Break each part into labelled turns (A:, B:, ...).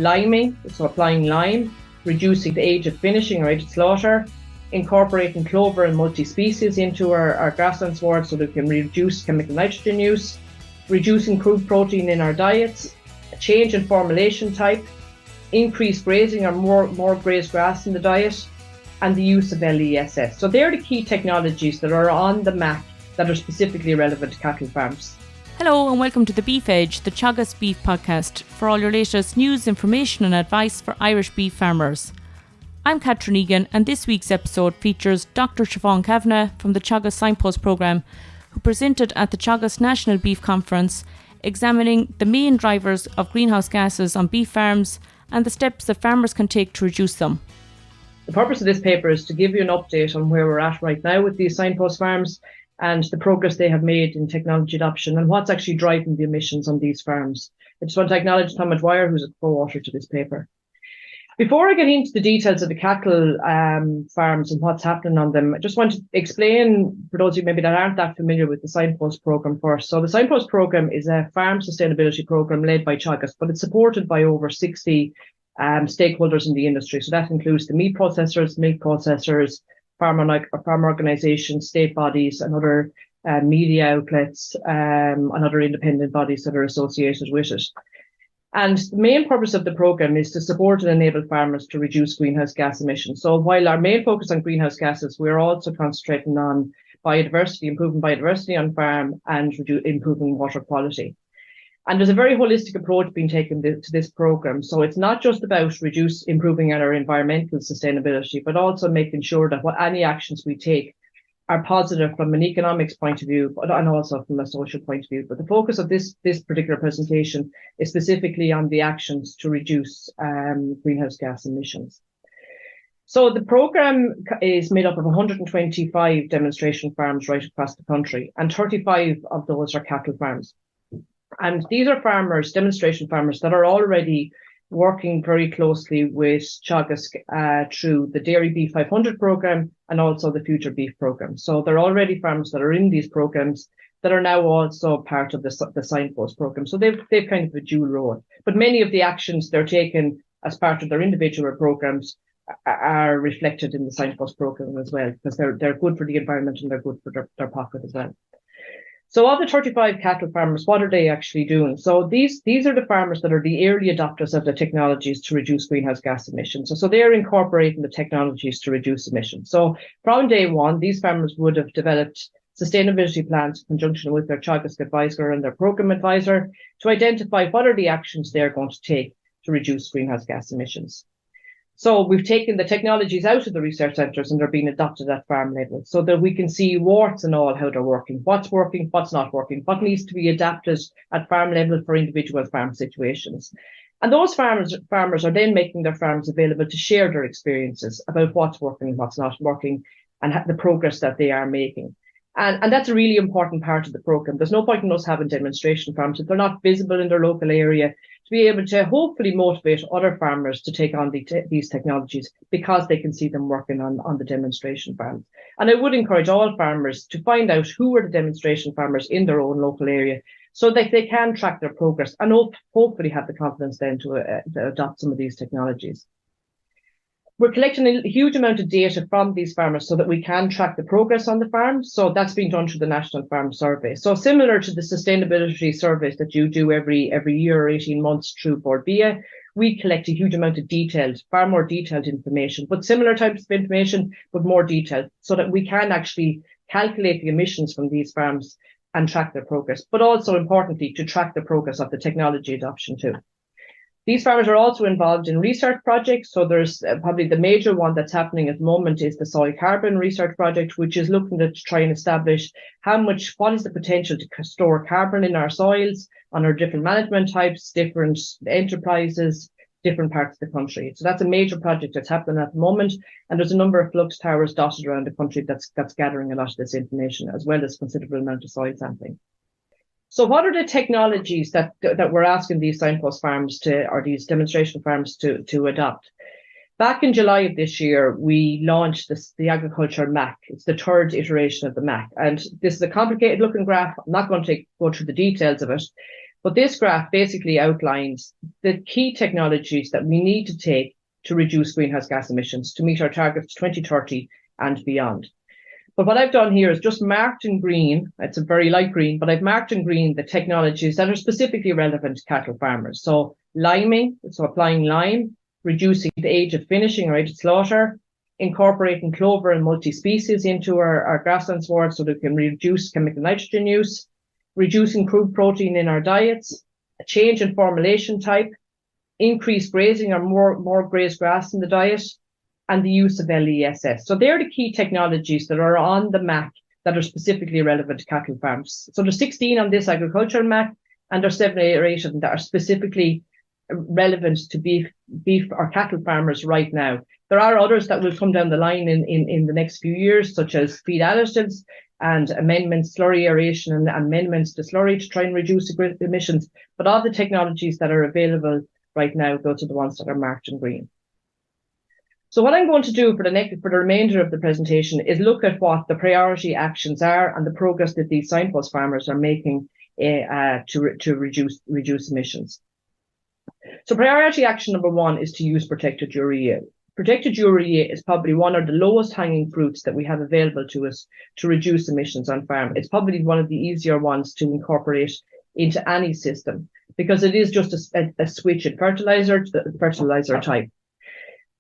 A: liming, so applying lime, reducing the age of finishing or age of slaughter, incorporating clover and multi-species into our grassland sward so that we can reduce chemical nitrogen use, reducing crude protein in our diets, a change in formulation type, increased grazing or more grazed grass in the diet, and the use of LESS. So they're the key technologies that are on the MAC that are specifically relevant to cattle farms.
B: Hello and welcome to The Beef Edge, the Teagasc Beef Podcast, for all your latest news, information and advice for Irish beef farmers. I'm Catherine Egan, and this week's episode features Dr. Siobhan Kavanagh from the Teagasc Signpost Programme, who presented at the Teagasc National Beef Conference, examining the main drivers of greenhouse gases on beef farms and the steps that farmers can take to reduce them.
A: The purpose of this paper is to give you an update on where we're at right now with these signpost farms and the progress they have made in technology adoption and what's actually driving the emissions on these farms. I just want to acknowledge Tom Dwyer, who's a co-author to this paper. Before I get into the details of the cattle farms and what's happening on them, I just want to explain, for those of you maybe that aren't that familiar with the Signpost Programme first. So the Signpost Programme is a farm sustainability programme led by Teagasc, but it's supported by over 60 stakeholders in the industry. So that includes the meat processors, milk processors, farm organisations, state bodies and other media outlets and other independent bodies that are associated with it. And the main purpose of the programme is to support and enable farmers to reduce greenhouse gas emissions. So while our main focus on greenhouse gases, we're also concentrating on biodiversity, improving biodiversity on farm and improving water quality. And there's a very holistic approach being taken to this programme. So it's not just about improving our environmental sustainability, but also making sure that any actions we take are positive from an economics point of view, and also from a social point of view. But the focus of this particular presentation is specifically on the actions to reduce greenhouse gas emissions. So the programme is made up of 125 demonstration farms right across the country, and 35 of those are cattle farms. And these are demonstration farmers that are already working very closely with Teagasc through the Dairy Beef 500 programme and also the Future Beef programme. So they're already farmers that are in these programmes that are now also part of the Signpost programme. So they've kind of a dual role. But many of the actions they're taking as part of their individual programmes are reflected in the Signpost programme as well, because they're good for the environment and they're good for their pocket as well. So of the 35 cattle farmers, what are they actually doing? So these are the farmers that are the early adopters of the technologies to reduce greenhouse gas emissions. So they're incorporating the technologies to reduce emissions. So from day one, these farmers would have developed sustainability plans in conjunction with their Teagasc advisor and their programme advisor to identify what are the actions they're going to take to reduce greenhouse gas emissions. So we've taken the technologies out of the research centres and they're being adopted at farm level so that we can see warts and all how they're working, what's not working, what needs to be adapted at farm level for individual farm situations. And those farmers are then making their farms available to share their experiences about what's working and what's not working and the progress that they are making. And that's a really important part of the programme. There's no point in us having demonstration farms if they're not visible in their local area, to be able to hopefully motivate other farmers to take on these technologies because they can see them working on the demonstration farms. And I would encourage all farmers to find out who are the demonstration farmers in their own local area so that they can track their progress and hopefully have the confidence then to adopt some of these technologies. We're collecting a huge amount of data from these farmers so that we can track the progress on the farm. So that's being done through the National Farm Survey. So similar to the sustainability surveys that you do every year or 18 months through Board BIA, we collect a huge amount of far more detailed information, but similar types of information, but more detailed, so that we can actually calculate the emissions from these farms and track their progress, but also importantly to track the progress of the technology adoption too. These farmers are also involved in research projects. So there's probably the major one that's happening at the moment is the soil carbon research project, which is looking to try and establish what is the potential to store carbon in our soils on our different management types, different enterprises, different parts of the country. So that's a major project that's happening at the moment. And there's a number of flux towers dotted around the country that's gathering a lot of this information, as well as considerable amount of soil sampling. So what are the technologies that we're asking these signpost farms or these demonstration farms to adopt? Back in July of this year, we launched the agriculture MAC. It's the third iteration of the MAC. And this is a complicated looking graph. I'm not going to go through the details of it, But this graph basically outlines the key technologies that we need to take to reduce greenhouse gas emissions to meet our targets 2030 and beyond. But what I've done here is just marked in green, it's a very light green, but I've marked in green the technologies that are specifically relevant to cattle farmers. So liming, so applying lime, reducing the age of finishing or age of slaughter, incorporating clover and multi-species into our grassland sward so that we can reduce chemical nitrogen use, reducing crude protein in our diets, a change in formulation type, increased grazing or more grazed grass in the diet, and the use of LESS. So they're the key technologies that are on the map that are specifically relevant to cattle farms. So there's 16 on this agricultural map, and there's 7 or 8 of them that are specifically relevant to beef or cattle farmers right now. There are others that will come down the line in the next few years, such as feed additives and amendments, slurry aeration and amendments to slurry to try and reduce emissions. But all the technologies that are available right now, those are the ones that are marked in green. So what I'm going to do for the remainder of the presentation is look at what the priority actions are and the progress that these signpost farmers are making to reduce emissions. So priority action number 1 is to use protected urea. Protected urea is probably one of the lowest hanging fruits that we have available to us to reduce emissions on farm. It's probably one of the easier ones to incorporate into any system because it is just a switch in fertilizer to the fertilizer type.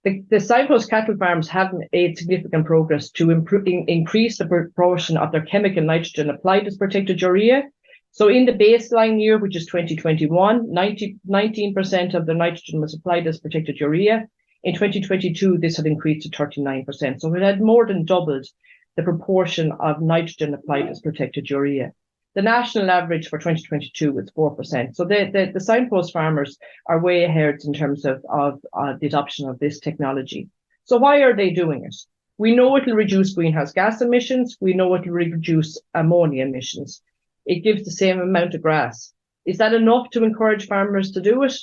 A: The signpost cattle farms have made significant progress to increase the proportion of their chemical nitrogen applied as protected urea. So in the baseline year, which is 2021, 19% of the nitrogen was applied as protected urea. In 2022, this had increased to 39%. So it had more than doubled the proportion of nitrogen applied as protected urea. The national average for 2022 was 4%. So the signpost farmers are way ahead in terms of the adoption of this technology. So why are they doing it? We know it will reduce greenhouse gas emissions. We know it will reduce ammonia emissions. It gives the same amount of grass. Is that enough to encourage farmers to do it?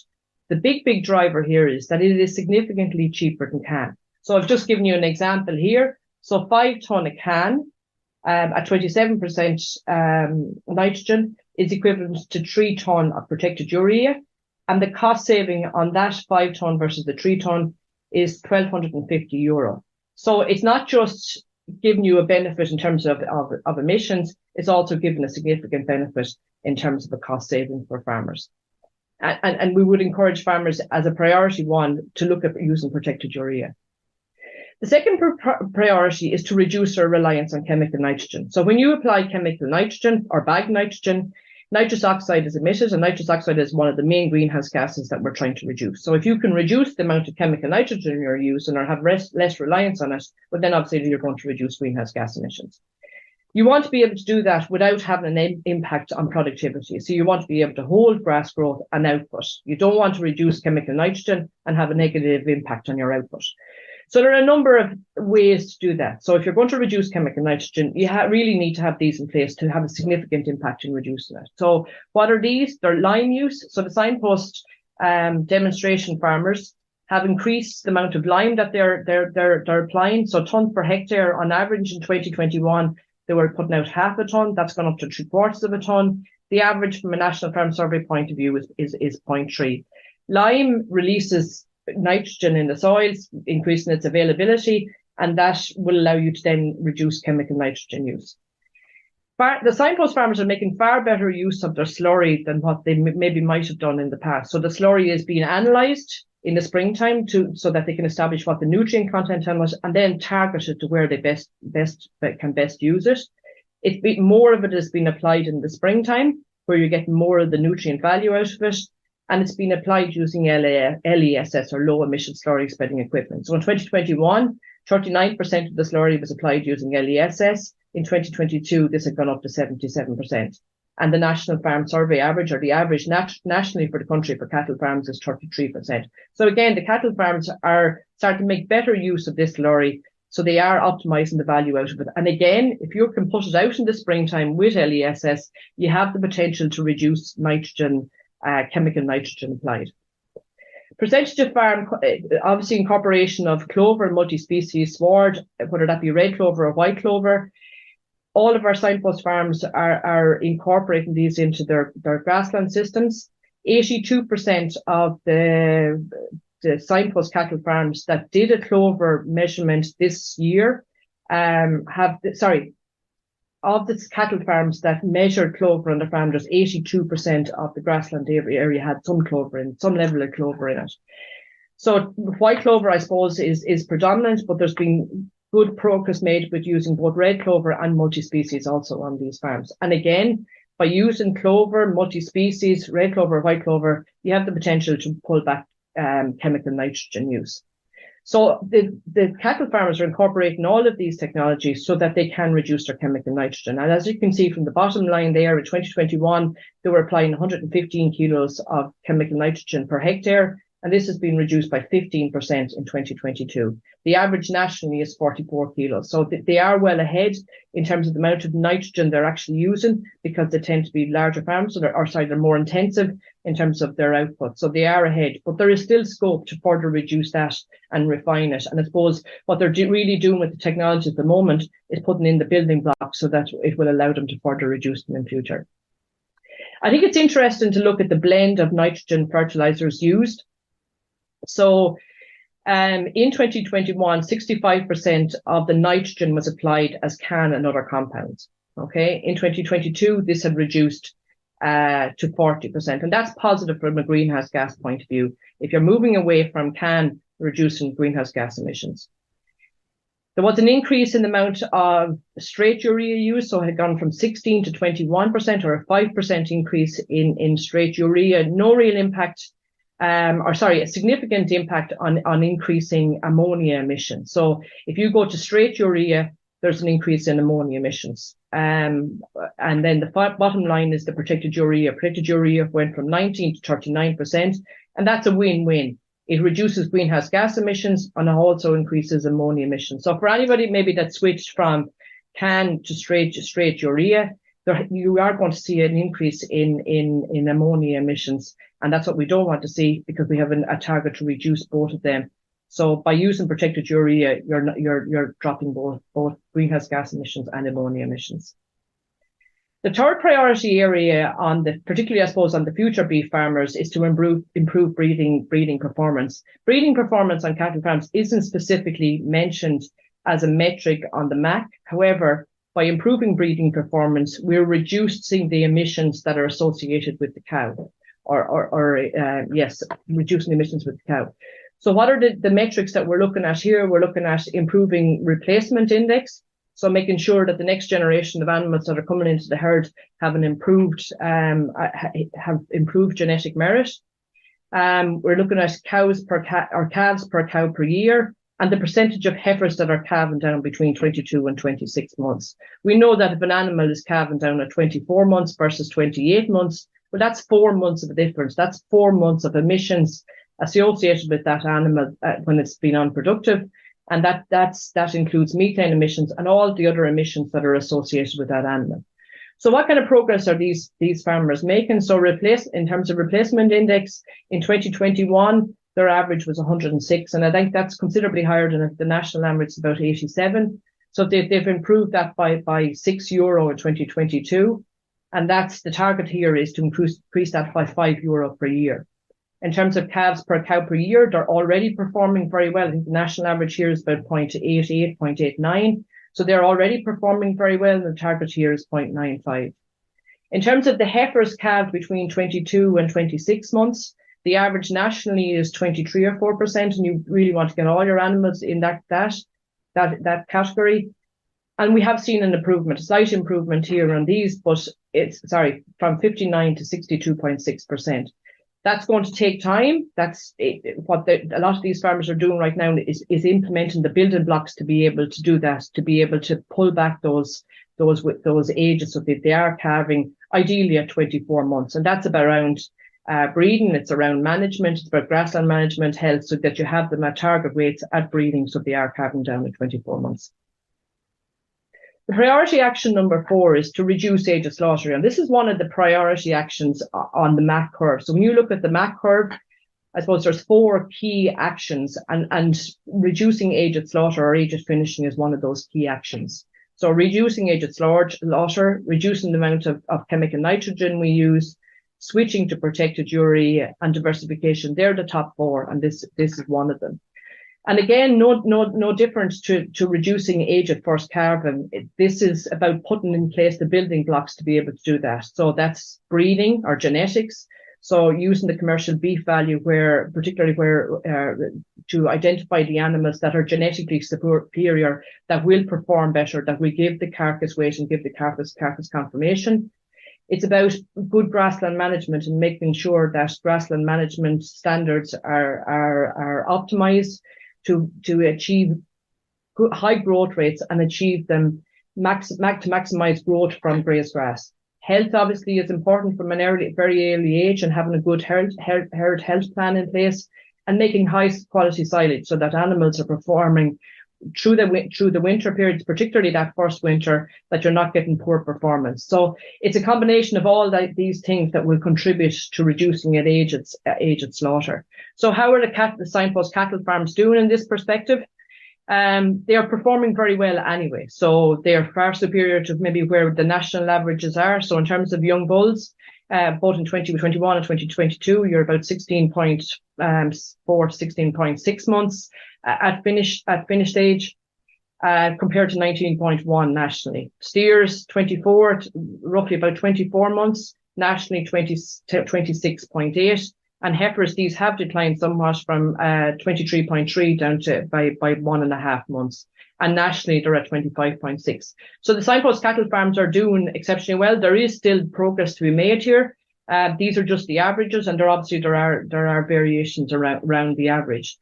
A: The big driver here is that it is significantly cheaper than CAN. So I've just given you an example here. So 5 tonne a CAN at 27% nitrogen is equivalent to 3 tonne of protected urea. And the cost saving on that 5 tonne versus the 3 tonne is €1,250. So it's not just giving you a benefit in terms of emissions, it's also giving a significant benefit in terms of a cost saving for farmers. And we would encourage farmers as a priority 1 to look at using protected urea. The second priority is to reduce our reliance on chemical nitrogen. So when you apply chemical nitrogen or bagged nitrogen, nitrous oxide is emitted, and nitrous oxide is one of the main greenhouse gases that we're trying to reduce. So if you can reduce the amount of chemical nitrogen you're using or have less reliance on it, well, then obviously you're going to reduce greenhouse gas emissions. You want to be able to do that without having an impact on productivity. So you want to be able to hold grass growth and output. You don't want to reduce chemical nitrogen and have a negative impact on your output. So there are a number of ways to do that. So if you're going to reduce chemical nitrogen, you really need to have these in place to have a significant impact in reducing it. So what are these? They're lime use. So the signpost demonstration farmers have increased the amount of lime that they're applying. So tonnes per hectare on average in 2021, they were putting out half a tonne. That's gone up to 3/4 of a tonne. The average from a National Farm Survey point of view is 0.3. Lime releases nitrogen in the soils, increasing its availability, and that will allow you to then reduce chemical nitrogen use. The signpost farmers are making far better use of their slurry than what they maybe might have done in the past. So the slurry is being analysed in the springtime so that they can establish what the nutrient content on it and then target it to where they can best use it. More of it has been applied in the springtime, where you're getting more of the nutrient value out of it. And it's been applied using LESS or low emission slurry spreading equipment. So in 2021, 39% of the slurry was applied using LESS. In 2022, this had gone up to 77%. And the National Farm Survey average, or the average nationally for the country for cattle farms, is 33%. So again, the cattle farms are starting to make better use of this slurry. So they are optimizing the value out of it. And again, if you can put it out in the springtime with LESS, you have the potential to reduce nitrogen, chemical nitrogen applied. Percentage of farm, obviously incorporation of clover and multi-species sward, whether that be red clover or white clover. All of our signpost farms are incorporating these into their grassland systems. 82% of the signpost cattle farms that did a clover measurement this year of the cattle farms that measured clover on the farm, there's 82% of the grassland area had some clover in, some level of clover in it. So white clover, I suppose, is predominant, but there's been good progress made with using both red clover and multi-species also on these farms. And again, by using clover, multi-species, red clover, white clover, you have the potential to pull back chemical nitrogen use. So the cattle farmers are incorporating all of these technologies so that they can reduce their chemical nitrogen. And as you can see from the bottom line there, in 2021, they were applying 115 kilos of chemical nitrogen per hectare, and this has been reduced by 15% in 2022. The average nationally is 44 kilos. So they are well ahead in terms of the amount of nitrogen they're actually using, because they tend to be larger farms, so they're more intensive in terms of their output. So they are ahead, but there is still scope to further reduce that and refine it. And I suppose what they're really doing with the technology at the moment is putting in the building blocks so that it will allow them to further reduce them in future. I think it's interesting to look at the blend of nitrogen fertilizers used. So in 2021, 65% of the nitrogen was applied as CAN and other compounds. Okay, in 2022, this had reduced to 40%, and that's positive from a greenhouse gas point of view. If you're moving away from CAN, reducing greenhouse gas emissions. There was an increase in the amount of straight urea use, so it had gone from 16 to 21%, or a 5% increase in straight urea. No real impact. A significant impact on increasing ammonia emissions. So if you go to straight urea, there's an increase in ammonia emissions. And then the bottom line is the protected urea. Protected urea went from 19 to 39%, and that's a win-win. It reduces greenhouse gas emissions and it also increases ammonia emissions. So for anybody maybe that switched from CAN to straight urea, you are going to see an increase in ammonia emissions. And that's what we don't want to see, because we have a target to reduce both of them. So by using protected urea, you're dropping both greenhouse gas emissions and ammonia emissions. The third priority area particularly I suppose on the future beef farmers, is to improve breeding performance. Breeding performance on cattle farms isn't specifically mentioned as a metric on the MAC. However, by improving breeding performance, we're reducing the emissions that are associated with the cow. Reducing emissions with the cow. So what are the metrics that we're looking at here? We're looking at improving replacement index. So making sure that the next generation of animals that are coming into the herd have improved genetic merit. We're looking at calves per cow per year, and the percentage of heifers that are calving down between 22 and 26 months. We know that if an animal is calving down at 24 months versus 28 months, well, that's 4 months of a difference. That's 4 months of emissions associated with that animal when it's been unproductive. And that includes methane emissions and all the other emissions that are associated with that animal. So what kind of progress are these farmers making? So in terms of replacement index, in 2021, their average was 106. And I think that's considerably higher than the national average, is about 87. So they've improved that by €6 in 2022. And that's the target here, is to increase that by €5 per year. In terms of calves per cow per year, they're already performing very well. I think the national average here is about 0.88, 0.89. So they're already performing very well, and the target here is 0.95. In terms of the heifers calved between 22 and 26 months, the average nationally is 23 or 4%, and you really want to get all your animals in that category. And we have seen a slight improvement here on these, but from 59 to 62.6%. That's going to take time. That's what a lot of these farmers are doing right now, is implementing the building blocks to be able to do that, to be able to pull back those ages, so that they are calving ideally at 24 months. And that's around breeding, it's around management, it's about grassland management, health, so that you have them at target weights at breeding, so they are calving down at 24 months. The priority action number 4 is to reduce age of slaughter. And this is one of the priority actions on the MAC curve. So when you look at the MAC curve, I suppose there's 4 key actions, and reducing age of slaughter or age of finishing is one of those key actions. So reducing aged slaughter, reducing the amount of chemical nitrogen we use, switching to protected urea, and diversification. They're the top 4, and this is one of them. And again, no difference to reducing age at first calving. This is about putting in place the building blocks to be able to do that. So that's breeding or genetics. So using the commercial beef value particularly to identify the animals that are genetically superior, that will perform better, that will give the carcass weight and give the carcass conformation. It's about good grassland management and making sure that grassland management standards are optimized to achieve high growth rates and achieve them to maximize growth from grazed grass. Health obviously is important from very early age, and having a good herd health plan in place and making high quality silage so that animals are performing through the winter periods, particularly that first winter, that you're not getting poor performance. So it's a combination of all these things that will contribute to reducing aged slaughter. So how are the Signpost cattle farms doing in this perspective? They are performing very well anyway. So they are far superior to maybe where the national averages are. So in terms of young bulls, both in 2021 and 2022, you're about 16.4 to 16.6 months at finished age, compared to 19.1 nationally. Steers 24, roughly about 24 months, nationally 26.8. And heifers, these have declined somewhat from 23.3 down to by 1.5 months. And nationally, they're at 25.6. So the Signpost cattle farms are doing exceptionally well. There is still progress to be made here. These are just the averages, and there are variations around the average.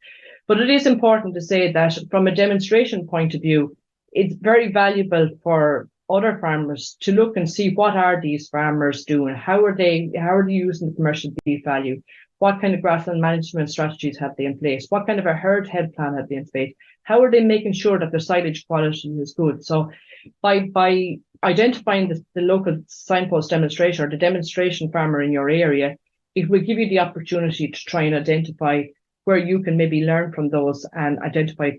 A: But it is important to say that from a demonstration point of view, it's very valuable for other farmers to look and see what are these farmers doing, how are they using the commercial beef value, what kind of grassland management strategies have they in place, what kind of a herd health plan have they in place, how are they making sure that their silage quality is good. So by identifying the local Signpost demonstrator or the demonstration farmer in your area, it will give you the opportunity to try and identify where you can maybe learn from those and identify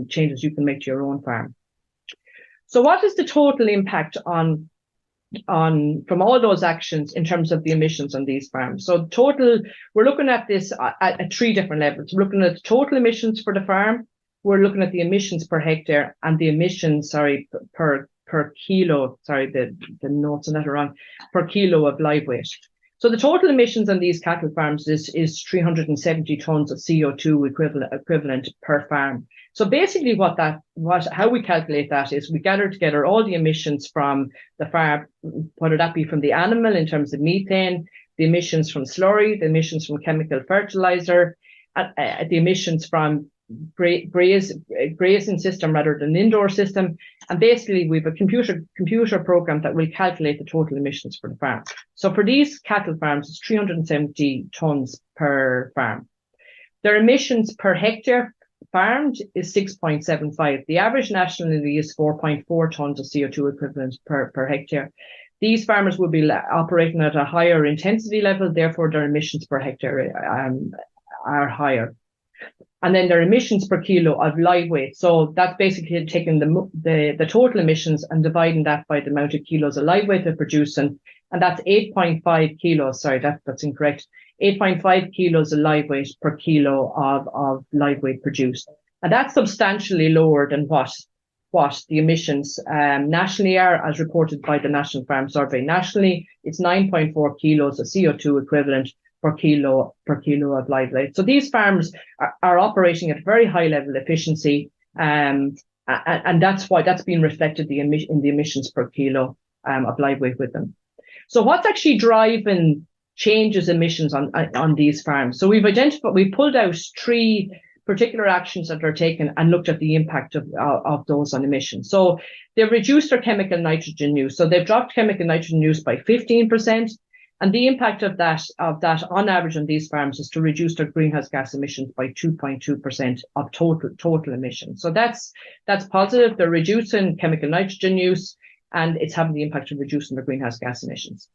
A: changes you can make to your own farm. So what is the total impact on from all those actions in terms of the emissions on these farms? So total, we're looking at this at 3 different levels. We're looking at the total emissions for the farm, we're looking at the emissions per hectare, and the emissions, per kilo, the notes on that are wrong, per kilo of live weight. So the total emissions on these cattle farms is 370 tons of CO2 equivalent per farm. So basically how we calculate that is we gather together all the emissions from the farm, whether that be from the animal in terms of methane, the emissions from slurry, the emissions from chemical fertilizer, the emissions from grazing system rather than indoor system. And basically we have a computer program that will calculate the total emissions for the farm. So for these cattle farms, it's 370 tons per farm. Their emissions per hectare farmed is 6.75. The average nationally is 4.4 tons of CO2 equivalent per hectare. These farmers will be operating at a higher intensity level, therefore their emissions per hectare are higher. And then their emissions per kilo of live weight. So that's basically taking the total emissions and dividing that by the amount of kilos of live weight they're producing. And that's 8.5 kilos. Sorry, that's incorrect. 8.5 kilos of live weight per kilo of live weight produced. And that's substantially lower than what the emissions nationally are, as reported by the National Farm Survey. Nationally, it's 9.4 kilos of CO2 equivalent per kilo of live weight. So these farms are operating at a very high level of efficiency, and that's why that's been reflected in the emissions per kilo of live weight with them. So what's actually driving changes emissions on these farms? So we pulled out 3 particular actions that are taken and looked at the impact of those on emissions. So they've reduced their chemical nitrogen use. So they've dropped chemical nitrogen use by 15%. And the impact of that on average on these farms is to reduce their greenhouse gas emissions by 2.2% of total emissions. So that's positive. They're reducing chemical nitrogen use, and it's having the impact of reducing their greenhouse gas emissions.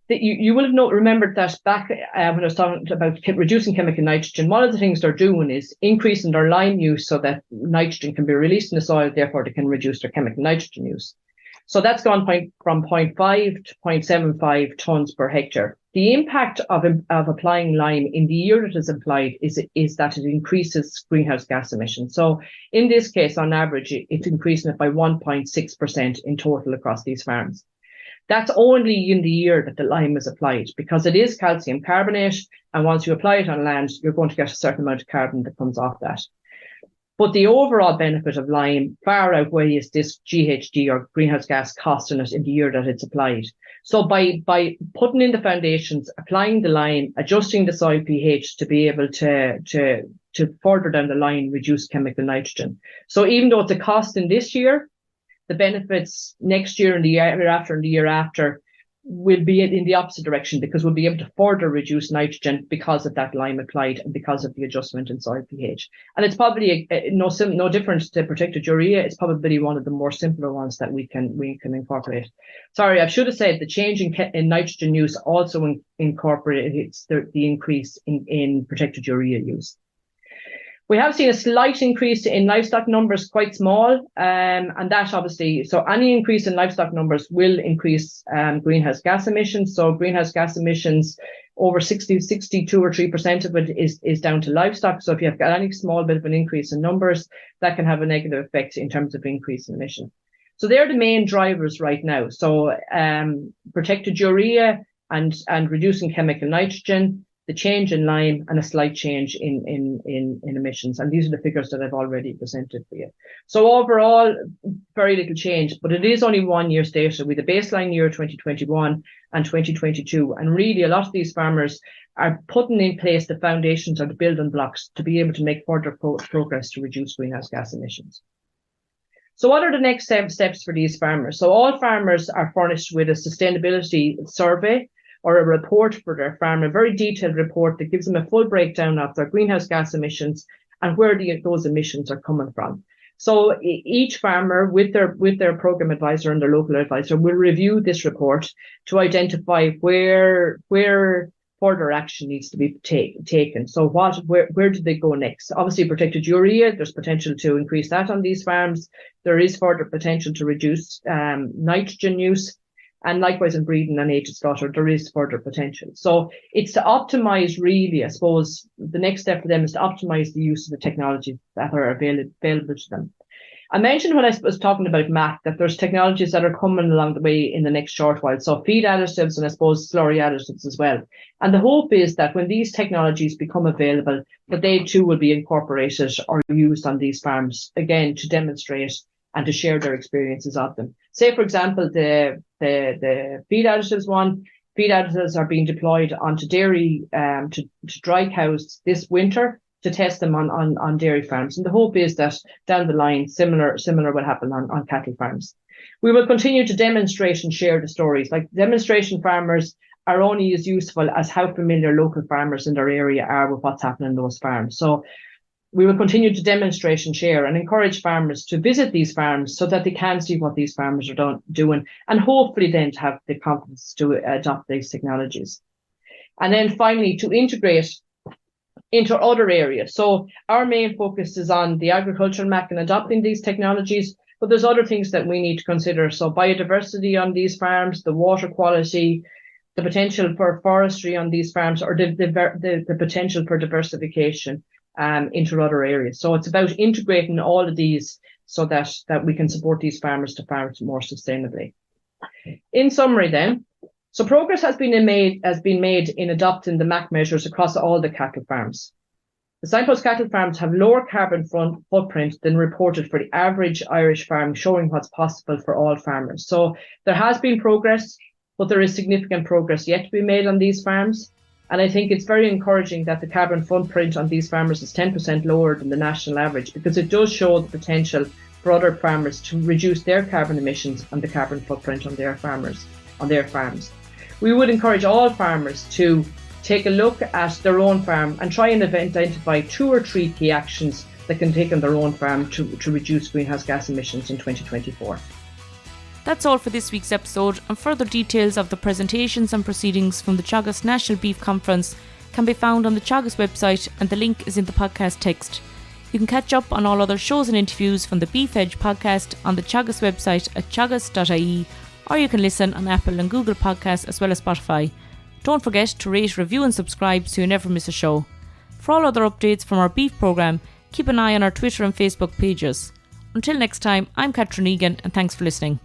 A: you will have remembered that back when I was talking about reducing chemical nitrogen, one of the things they're doing is increasing their lime use so that nitrogen can be released in the soil, therefore they can reduce their chemical nitrogen use. So that's gone from 0.5 to 0.75 tonnes per hectare. The impact of applying lime in the year it is applied is that it increases greenhouse gas emissions. So in this case, on average, it's increasing it by 1.6% in total across these farms. That's only in the year that the lime is applied, because it is calcium carbonate, and once you apply it on land, you're going to get a certain amount of carbon that comes off that. But the overall benefit of lime far outweighs this GHG or greenhouse gas cost in it in the year that it's applied. So by putting in the foundations, applying the lime, adjusting the soil pH to be able to further down the line reduce chemical nitrogen. So even though it's a cost in this year, the benefits next year and the year after and the year after will be in the opposite direction, because we'll be able to further reduce nitrogen because of that lime applied and because of the adjustment in soil pH. And it's probably no different to protected urea. It's probably one of the more simpler ones that we can incorporate. Sorry, I should have said the change in nitrogen use also incorporates the increase in protected urea use. We have seen a slight increase in livestock numbers, quite small, and that obviously, so any increase in livestock numbers will increase greenhouse gas emissions. So greenhouse gas emissions, over 62 or 3% of it is down to livestock. So if you have got any small bit of an increase in numbers, that can have a negative effect in terms of increase in emissions. So they're the main drivers right now. So protected urea and reducing chemical nitrogen, the change in lime, and a slight change in emissions. And these are the figures that I've already presented for you. So overall, very little change, but it is only 1 year's data with the baseline year 2021 and 2022. And really, a lot of these farmers are putting in place the foundations or the building blocks to be able to make further progress to reduce greenhouse gas emissions. So what are the next steps for these farmers? So all farmers are furnished with a sustainability survey or a report for their farm, a very detailed report that gives them a full breakdown of their greenhouse gas emissions and where those emissions are coming from. So each farmer with their program advisor and their local advisor will review this report to identify where further action needs to be taken. So where do they go next? Obviously, protected urea, there's potential to increase that on these farms. There is further potential to reduce nitrogen use. And likewise in breeding and aged slaughter, there is further potential. So it's to optimize, really, I suppose, the next step for them is to optimize the use of the technologies that are available to them. I mentioned when I was talking about MAC that there's technologies that are coming along the way in the next short while. So feed additives and I suppose slurry additives as well. And the hope is that when these technologies become available, that they too will be incorporated or used on these farms, again, to demonstrate and to share their experiences of them. Say, for example, the feed additives one, feed additives are being deployed onto dairy, to dry cows this winter to test them on dairy farms. And the hope is that down the line, similar will happen on cattle farms. We will continue to demonstrate and share the stories. Like, demonstration farmers are only as useful as how familiar local farmers in their area are with what's happening in those farms. So we will continue to demonstrate and share and encourage farmers to visit these farms so that they can see what these farmers are doing, and hopefully then to have the confidence to adopt these technologies. And then finally, to integrate into other areas. So our main focus is on the agricultural MAC and adopting these technologies, but there's other things that we need to consider. So biodiversity on these farms, the water quality, the potential for forestry on these farms, or the potential for diversification into other areas. So it's about integrating all of these so that we can support these farmers to farm more sustainably. In summary then, so progress has been made in adopting the MAC measures across all the cattle farms. The Signpost cattle farms have lower carbon footprint than reported for the average Irish farm, showing what's possible for all farmers. So there has been progress, but there is significant progress yet to be made on these farms. And I think it's very encouraging that the carbon footprint on these farmers is 10% lower than the national average, because it does show the potential for other farmers to reduce their carbon emissions and the carbon footprint on their farms. We would encourage all farmers to take a look at their own farm and try and identify 2 or 3 key actions that can take on their own farm to reduce greenhouse gas emissions in 2024.
B: That's all for this week's episode, and further details of the presentations and proceedings from the Teagasc National Beef Conference can be found on the Teagasc website, and the link is in the podcast text. You can catch up on all other shows and interviews from the Beef Edge podcast on the Teagasc website at teagasc.ie, or you can listen on Apple and Google Podcasts as well as Spotify. Don't forget to rate, review and subscribe so you never miss a show. For all other updates from our beef programme, keep an eye on our Twitter and Facebook pages. Until next time, I'm Catherine Egan, and thanks for listening.